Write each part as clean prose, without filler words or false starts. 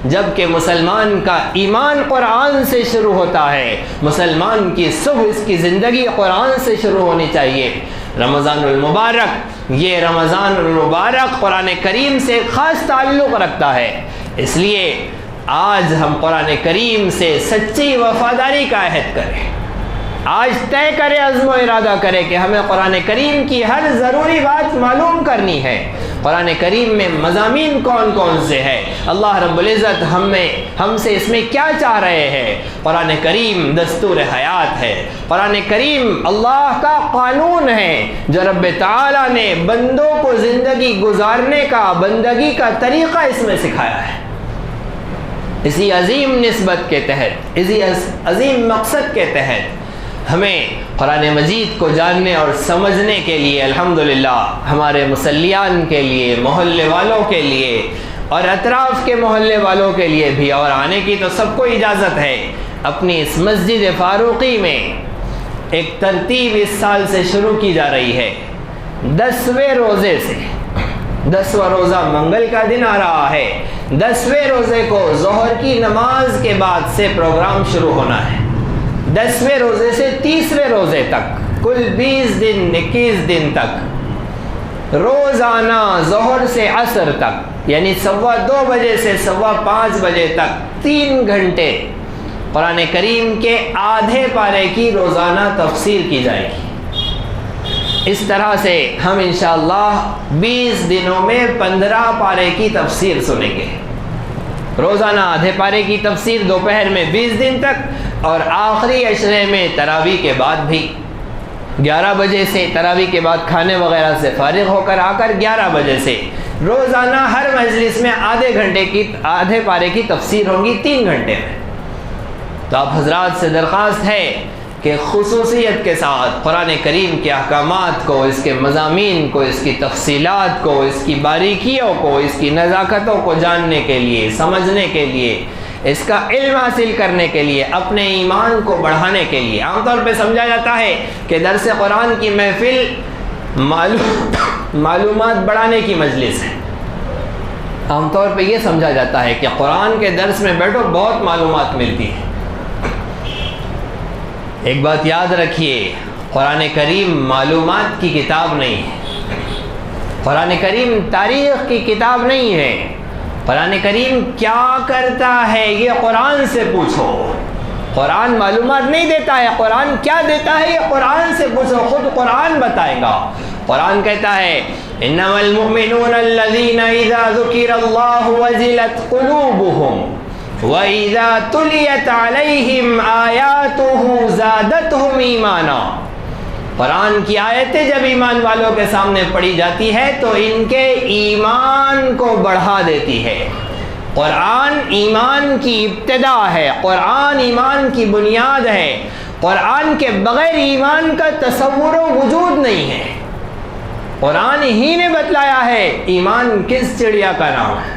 جبکہ مسلمان کا ایمان قرآن سے شروع ہوتا ہے، مسلمان کی صبح اس کی زندگی قرآن سے شروع ہونی چاہیے۔ رمضان المبارک، یہ رمضان المبارک قرآن کریم سے خاص تعلق رکھتا ہے، اس لیے آج ہم قرآن کریم سے سچی وفاداری کا عہد کریں، آج طے کرے، عزم و ارادہ کرے کہ ہمیں قرآن کریم کی ہر ضروری بات معلوم کرنی ہے۔ قرآن کریم میں مضامین کون کون سے ہیں، اللہ رب العزت ہم سے اس میں کیا چاہ رہے ہیں۔ قرآن کریم دستور حیات ہے، قرآن کریم اللہ کا قانون ہے جو رب تعالیٰ نے بندوں کو زندگی گزارنے کا، بندگی کا طریقہ اس میں سکھایا ہے۔ اسی عظیم نسبت کے تحت، اسی عظیم مقصد کے تحت ہمیں قرآن مجید کو جاننے اور سمجھنے کے لیے الحمدللہ ہمارے مسلیان کے لیے، محلے والوں کے لیے اور اطراف کے محلے والوں کے لیے بھی، اور آنے کی تو سب کو اجازت ہے، اپنی اس مسجد فاروقی میں ایک ترتیب اس سال سے شروع کی جا رہی ہے۔ 10ویں روزے سے، 10واں روزہ منگل کا دن آ رہا ہے، 10ویں روزے کو ظہر کی نماز کے بعد سے پروگرام شروع ہونا ہے۔ 10ویں روزے سے 30ویں روزے تک، کل 20 دن، 21 دن تک روزانہ ظہر سے عصر تک، یعنی 2:15 بجے سے 5:15 بجے تک 3 گھنٹے قرآن کریم کے آدھے پارے کی روزانہ تفسیر کی جائے گی۔ اس طرح سے ہم انشاءاللہ 20 دنوں میں 15 پارے کی تفسیر سنیں گے، روزانہ آدھے پارے کی تفسیر، دوپہر میں 20 دن تک، اور آخری عشرے میں تراویح کے بعد بھی 11 بجے سے، تراویح کے بعد کھانے وغیرہ سے فارغ ہو کر آ کر 11 بجے سے روزانہ ہر مجلس میں آدھے گھنٹے کی، آدھے پارے کی تفسیر ہوگی 3 گھنٹے میں۔ تو آپ حضرات سے درخواست ہے کہ خصوصیت کے ساتھ قرآن کریم کے احکامات کو، اس کے مضامین کو، اس کی تفصیلات کو، اس کی باریکیوں کو، اس کی نزاکتوں کو جاننے کے لیے، سمجھنے کے لیے، اس کا علم حاصل کرنے کے لیے، اپنے ایمان کو بڑھانے کے لیے، عام طور پہ سمجھا جاتا ہے کہ درس قرآن کی محفل معلومات بڑھانے کی مجلس ہے۔ عام طور پہ یہ سمجھا جاتا ہے کہ قرآن کے درس میں بیٹھو بہت معلومات ملتی ہے۔ ایک بات یاد رکھیے، قرآن کریم معلومات کی کتاب نہیں ہے، قرآن کریم تاریخ کی کتاب نہیں ہے۔ قرآن کریم کیا کرتا ہے یہ قرآن سے پوچھو، قرآن معلومات نہیں دیتا ہے، قرآن کیا دیتا ہے یہ قرآن سے پوچھو، خود قرآن بتائے گا۔ قرآن کہتا ہے انما المؤمنون الذین اذا ذکر اللہ وجلت قلوبہم وَإِذَا تُلِيَتْ عَلَيْهِمْ آيَاتُهُ زَادَتْهُمْ ایمانا۔ قرآن کی آیتیں جب ایمان والوں کے سامنے پڑھی جاتی ہے تو ان کے ایمان کو بڑھا دیتی ہے۔ قرآن ایمان کی ابتدا ہے، قرآن ایمان کی بنیاد ہے، قرآن کے بغیر ایمان کا تصور و وجود نہیں ہے۔ قرآن ہی نے بتلایا ہے ایمان کس چڑیا کا نام ہے،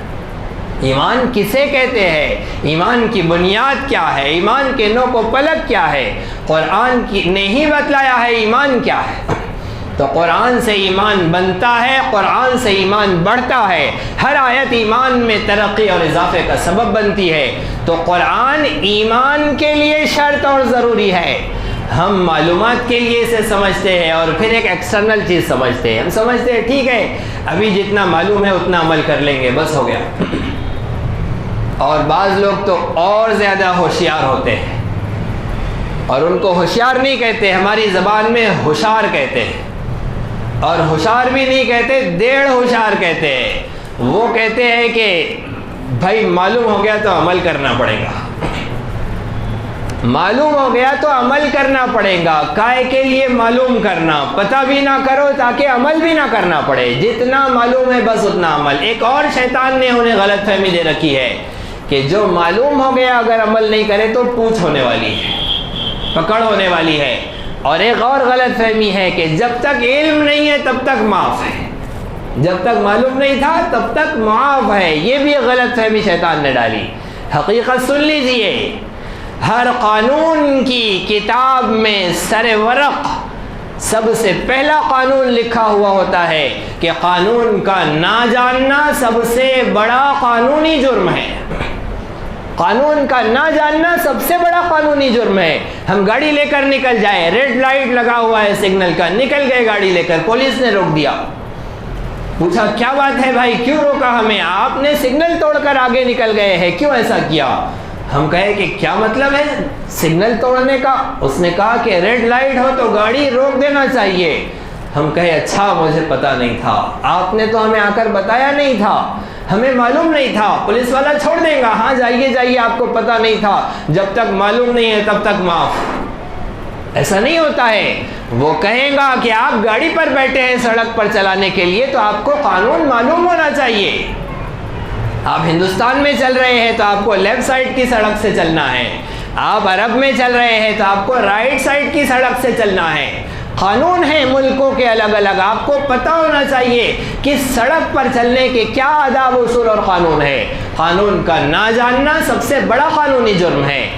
ایمان کسے کہتے ہیں، ایمان کی بنیاد کیا ہے، ایمان کے نوک و پلک کیا ہے، قرآن نے ہی بتلایا ہے ایمان کیا ہے۔ تو قرآن سے ایمان بنتا ہے، قرآن سے ایمان بڑھتا ہے، ہر آیت ایمان میں ترقی اور اضافے کا سبب بنتی ہے۔ تو قرآن ایمان کے لیے شرط اور ضروری ہے۔ ہم معلومات کے لیے اسے سمجھتے ہیں اور پھر ایک ایکسٹرنل چیز سمجھتے ہیں، ہم سمجھتے ہیں ٹھیک ہے ابھی جتنا معلوم ہے اتنا عمل کر لیں گے، بس ہو گیا۔ اور بعض لوگ تو اور زیادہ ہوشیار ہوتے ہیں، اور ان کو ہوشیار نہیں کہتے، ہماری زبان میں ہوشار کہتے ہیں، اور ہوشار بھی نہیں کہتے، ڈیڑھ ہوشار کہتے ہیں۔ وہ کہتے ہیں کہ بھائی معلوم ہو گیا تو عمل کرنا پڑے گا، معلوم ہو گیا تو عمل کرنا پڑے گا۔ کائے کے لیے معلوم کرنا، پتہ بھی نہ کرو تاکہ عمل بھی نہ کرنا پڑے، جتنا معلوم ہے بس اتنا عمل۔ ایک اور شیطان نے انہیں غلط فہمی دے رکھی ہے کہ جو معلوم ہو گیا اگر عمل نہیں کرے تو پوچھ ہونے والی ہے، پکڑ ہونے والی ہے۔ اور ایک اور غلط فہمی ہے کہ جب تک علم نہیں ہے تب تک معاف ہے، جب تک معلوم نہیں تھا تب تک معاف ہے۔ یہ بھی ایک غلط فہمی شیطان نے ڈالی۔ حقیقت سن لیجئے، ہر قانون کی کتاب میں سر ورق سب سے پہلا قانون لکھا ہوا ہوتا ہے کہ قانون کا نہ جاننا سب سے بڑا قانونی جرم ہے۔ قانون کا نہ جاننا سب سے بڑا قانونی جرم ہے. ہم گاڑی لے کر نکل جائیں, ریڈ لائٹ لگا ہوا ہے سگنل کا, نکل گئے گاڑی لے کر, پولیس نے روک دیا, پوچھا کیا بات ہے بھائی, کیوں روکا ہمیں, آپ نے سگنل توڑ کر آگے نکل گئے ہیں, کیوں ایسا کیا؟ ہم کہے کہ کیا مطلب ہے سگنل توڑنے کا؟ اس نے کہا کہ ریڈ لائٹ ہو تو گاڑی روک دینا چاہیے. ہم کہے اچھا مجھے پتا نہیں تھا, آپ نے تو ہمیں آ کر بتایا نہیں تھا, ہمیں معلوم نہیں تھا. پولیس والا چھوڑ دے گا, ہاں جائیے جائیے, آپ کو پتا نہیں تھا, جب تک معلوم نہیں ہے تب تک معاف. ایسا نہیں ہوتا ہے. وہ کہے گا کہ آپ گاڑی پر بیٹھے ہیں سڑک پر چلانے کے لیے تو آپ کو قانون معلوم ہونا چاہیے. آپ ہندوستان میں چل رہے ہیں تو آپ کو لیفٹ سائڈ کی سڑک سے چلنا ہے, آپ عرب میں چل رہے ہیں تو آپ کو رائٹ سائڈ کی سڑک سے چلنا ہے. قانون ہیں ملکوں کے الگ الگ, آپ کو پتا ہونا چاہیے کہ سڑک پر چلنے کے کیا آداب اصول اور قانون ہے. قانون کا نہ جاننا سب سے بڑا قانونی جرم ہے.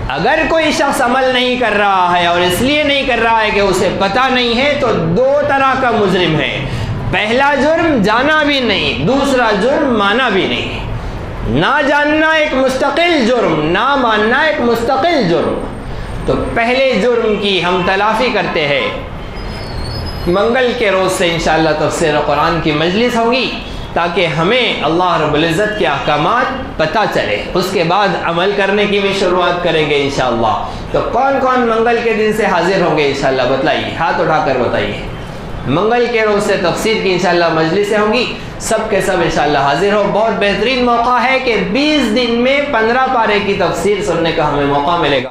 اگر کوئی شخص عمل نہیں کر رہا ہے اور اس لیے نہیں کر رہا ہے کہ اسے پتا نہیں ہے تو دو طرح کا مجرم ہے. پہلا جرم جانا بھی نہیں, دوسرا جرم مانا بھی نہیں. نہ جاننا ایک مستقل جرم, نہ ماننا ایک مستقل جرم. تو پہلے جرم کی ہم تلافی کرتے ہیں. منگل کے روز سے انشاءاللہ تفسیر قرآن کی مجلس ہوگی تاکہ ہمیں اللہ رب العزت کے احکامات پتہ چلے, اس کے بعد عمل کرنے کی بھی شروعات کریں گے انشاءاللہ. تو کون کون منگل کے دن سے حاضر ہوں گے انشاءاللہ بتلائیے, ہاتھ اٹھا کر بتائیے. منگل کے روز سے تفسیر کی انشاءاللہ مجلسیں ہوں گی, سب کے سب انشاءاللہ حاضر ہو. بہت بہترین موقع ہے کہ 20 دن میں 15 پارے کی تفسیر سننے کا ہمیں موقع ملے گا.